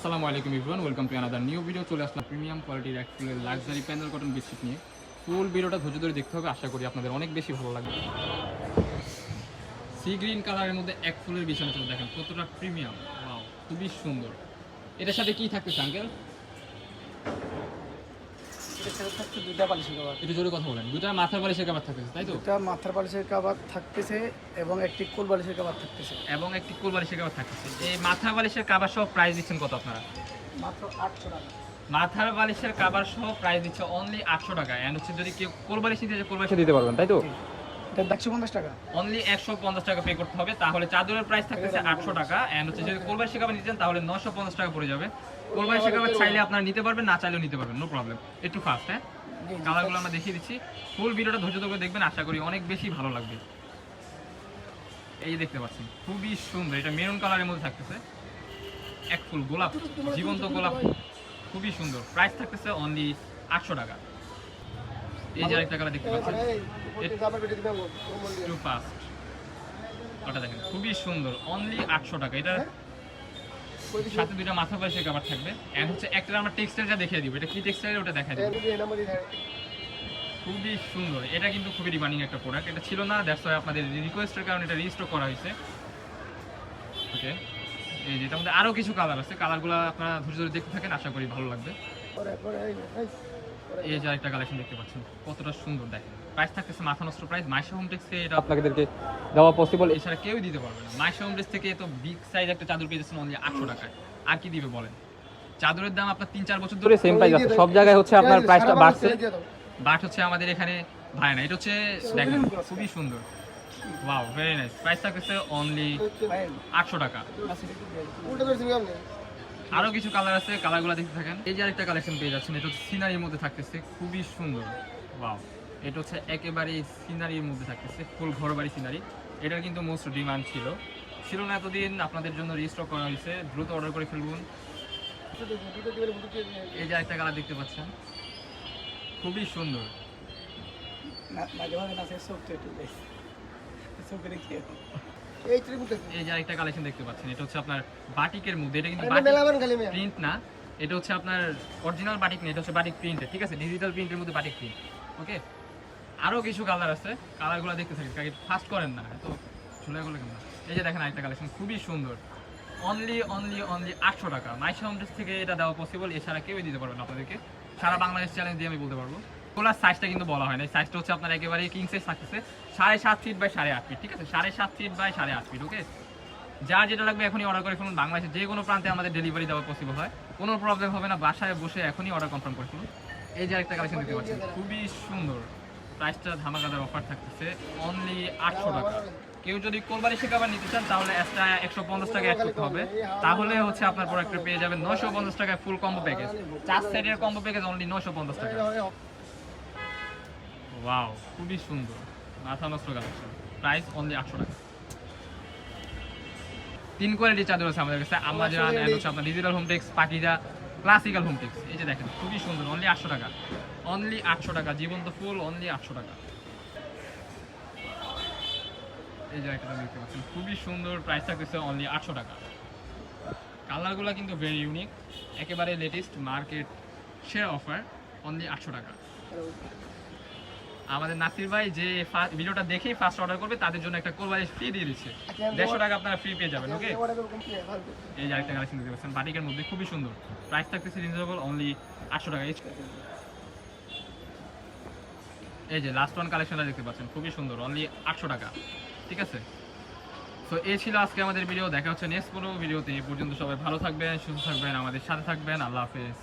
আসসালামু আলাইকুম everyone, welcome to another new video. চলে আসলাম প্রিমিয়াম কোয়ালিটির এক ফুলের লাক্সারি প্যানেল কটন বেডশিট নিয়ে। ফুল ভিডিওটা ধৈর্য ধরে দেখতে হবে, আশা করি আপনাদের অনেক বেশি ভালো লাগবে। সি গ্রিন কালারের মধ্যে এক ফুলের বিছানা চলে, দেখেন কতটা প্রিমিয়াম, ওয়াও খুবই সুন্দর। এটার সাথে কি থাকতেছে আঙ্কেল? এটার সাথে থাকছে দুইটা বালিশের কভার। একটু জোরে কথা বলেন। দুটা মাথার বালিশের কভার থাকতেছে, তাই তো? দুটা মাথার বালিশের কভার থাকতেছে এবং একটি কোল বালিশের কভার থাকতেছে। এবং একটি কোল বালিশের কভার থাকতেছে। এই মাথার বালিশের কভার সহ প্রাইস দিচ্ছেন কত আপনারা? মাত্র 800 টাকা। মাথার বালিশের কভার সহ প্রাইস দিচ্ছে অনলি 800 টাকা। এন্ড হচ্ছে যদি কেউ কোল বালিশ নিতে চায় কোল বালিশ দিতে পারবেন, তাই তো? এটা 150 টাকা। অনলি 150 টাকা পে করতে হবে। তাহলে চাদরের প্রাইস থাকতেছে 800 টাকা। এন্ড হচ্ছে যদি কোল বালিশের কভার নিতে চান তাহলে 950 টাকা পড়ে যাবে। কোল বালিশের কভার চাইলে আপনারা নিতে পারবেন, না চাইলেও নিতে পারবেন, নো প্রবলেম। একটু ফাস্ট, হ্যাঁ? কালারগুলো আমরা দেখিয়ে দিচ্ছি। ফুল ভিডিওটা ধৈর্য ধরে দেখবেন, আশা করি অনেক বেশি ভালো লাগবে। এই দেখতে পাচ্ছেন খুবই সুন্দর, এটা মেরুন কালারের মধ্যে থাকতেছে। এক ফুল গোলাপ, জীবন্ত গোলাপ, খুবই সুন্দর। প্রাইস থাকতেছে অনলি 800 টাকা। এই যে আরেকটা কালার দেখতে পাচ্ছেন, একটু ফাস্ট, ওটা দেখেন খুবই সুন্দর, অনলি 800 টাকা। এটা সাথে দুইটা মাথা বালিশের কভার থাকবে। এন্ড হচ্ছে একটা আমরা টেক্সটাইলটা দেখিয়ে দিব। এটা কি টেক্সটাইল ওটা দেখাই দিব। খুবই সুন্দর, এটা কিন্তু খুবই ডিমান্ডিং একটা প্রোডাক্ট। এটা ছিল না, দ্যাটস ওয়াই আপনাদের রিকোয়েস্টের কারণে এটা রিস্টক করা হয়েছে। ওকে, এই যে এটার মধ্যে আরো কিছু কালার আছে, কালারগুলো আপনারা ধৈর্য ধরে দেখতে থাকেন, আশা করি ভালো লাগবে। এই যে আরেকটা কালেকশন দেখতে পাচ্ছেন, কতটা সুন্দর দেখেন। প্রাইস থাকতেছে মাথা নষ্ট প্রাইস। মাইশা হোম টেক্সে এটা আপনাদেরকে দেওয়া পসিবল, এছাড়া কেউই দিতে পারবে না। মাইশা হোম টেক্স থেকে এত বিগ সাইজ একটা চাদর পেয়েছেন অনলি 800 টাকায়। আর কি দিবে বলেন? চাদরের দাম আপনার 3-4 বছর ধরে সেম প্রাইস আছে, সব জায়গায় হচ্ছে আপনার প্রাইসটা বাড়ছে, বাট হচ্ছে আমাদের এখানে ভাই না। এটা হচ্ছে দেখেন খুবই সুন্দর, ওয়াও ভেরি নাইস। প্রাইস থাকতেছে অনলি 800 টাকা। আরো কিছু কালার আছে, কালারগুলো দেখতে থাকেন। এই যে আরেকটা কালেকশন পেয়ে যাচ্ছেন, এটা হচ্ছে সিনারির মধ্যে থাকতেছে, খুবই সুন্দর, ওয়াও। এটা হচ্ছে একেবারে সিনারির মধ্যে থাকতেছে, ফুল ঘরবাড়ি সিনারি। এটার কিন্তু মোস্ট ডিমান্ড ছিল না এতদিন, আপনাদের জন্য রিস্টক করা হয়েছে, দ্রুত অর্ডার করে ফেলুন। এই যে আরেকটা কালার দেখতে পাচ্ছেন, খুবই সুন্দর। এই যে আরেকটা কালেকশন দেখতে পাচ্ছেন, এটা হচ্ছে আপনার বাটিকের মধ্যে। এটা কিন্তু প্রিন্ট না, এটা হচ্ছে আপনার অরিজিনাল বাটিক না, এটা হচ্ছে বাটিক প্রিন্টের, ঠিক আছে? ডিজিটাল প্রিন্টের মধ্যে বাটিক প্রিন্ট। ওকে, আরো কিছু কালার আছে, কালারগুলো দেখতে থাকেন, কাকে ফাস্ট করেন না, তো ঝুলাই গেল কেন। এই যে দেখেন আরেকটা কালেকশন, খুবই সুন্দর, অনলি 800 টাকা। মাইশা হোম টেক্স থেকে এটা দেওয়া পসিবল, এছাড়া কেউই দিতে পারবেন আপনাদেরকে। সারা বাংলাদেশ চ্যালেঞ্জ দিয়ে আমি বলতে পারবো। কোলার সাইজটা কিন্তু বলা হয় না, সাইজটা হচ্ছে আপনার একেবারে কিং সাইজ থাকতেছে, 7.5 ফিট বাই 8.5 ফিট, ঠিক আছে? 7.5 ফিট বাই 8.5 ফিট। ওকে, যার যেটা লাগবে এখনই অর্ডার করে ফেলুন। বাংলাদেশের যে কোনো প্রান্তে আমাদের ডেলিভারি দেওয়া পসিবল হয়, কোনো প্রবলেম হবে না। বাসায় বসে এখনই অর্ডার কনফার্ম করে ফেলুন। এই যে আরেকটা কালেকশন দেখতে পাচ্ছেন, খুবই সুন্দর। প্রাইসটা ধামাকাদার অফার থাকতেছে, অনলি 800 টাকা। কেউ যদি কোরবানি শেখাবার নিতে চান তাহলে এক্সট্রা 150 টাকা অ্যাড করতে হবে, তাহলে হচ্ছে আপনার প্রোডাক্টটা পেয়ে যাবেন 950 টাকায় ফুল কম্বো প্যাকেজ। 4 সেটের কম্বো প্যাকেজ অনলি 950 টাকা। ওয়াও, খুবই সুন্দর, মাথা নষ্ট কালেকশন। প্রাইস অনলি 800 টাকা। 3 কোয়ালিটির চাদর আছে আমাদের কাছে, আমাজন এন্ড হচ্ছে আপনার digital home tex, Pakiza, classical home tex. এই যে দেখেন খুবই সুন্দর, অনলি 800 টাকা। অনলি 800 টাকা, জীবন্ত ফুল, অনলি 800 টাকা। এই যে একটা দেখতে পাচ্ছেন, খুবই সুন্দর। প্রাইস থাকতেছে অনলি 800 টাকা। কালারগুলো কিন্তু ভেরি ইউনিক, একেবারে latest market share offer, only 800 টাকা। আমাদের নাসির ভাই যে ভিডিওটা দেখেই ফার্স্ট অর্ডার করবে তাদের জন্য একটা কোরবানি ফ্রি দিয়ে দিচ্ছে, 150 টাকা আপনারা ফ্রি পেয়ে যাবেন। ওকে, এই যে আরেকটা কালেকশন দেখতে পাচ্ছেন বাটিকের মধ্যে, খুবই সুন্দর। প্রাইস থাকতেছে রিজনেবল, অনলি 800 টাকা। এই যে লাস্ট ওয়ান কালেকশনটা দেখতে পাচ্ছেন, খুবই সুন্দর, অনলি 800 টাকা, ঠিক আছে? তো এই ছিল আজকে আমাদের ভিডিও। দেখা হচ্ছে নেক্সট কোনো ভিডিওতে। এই পর্যন্ত সবাই ভালো থাকবেন, সুস্থ থাকবেন, আমাদের সাথে থাকবেন। আল্লাহ হাফেজ।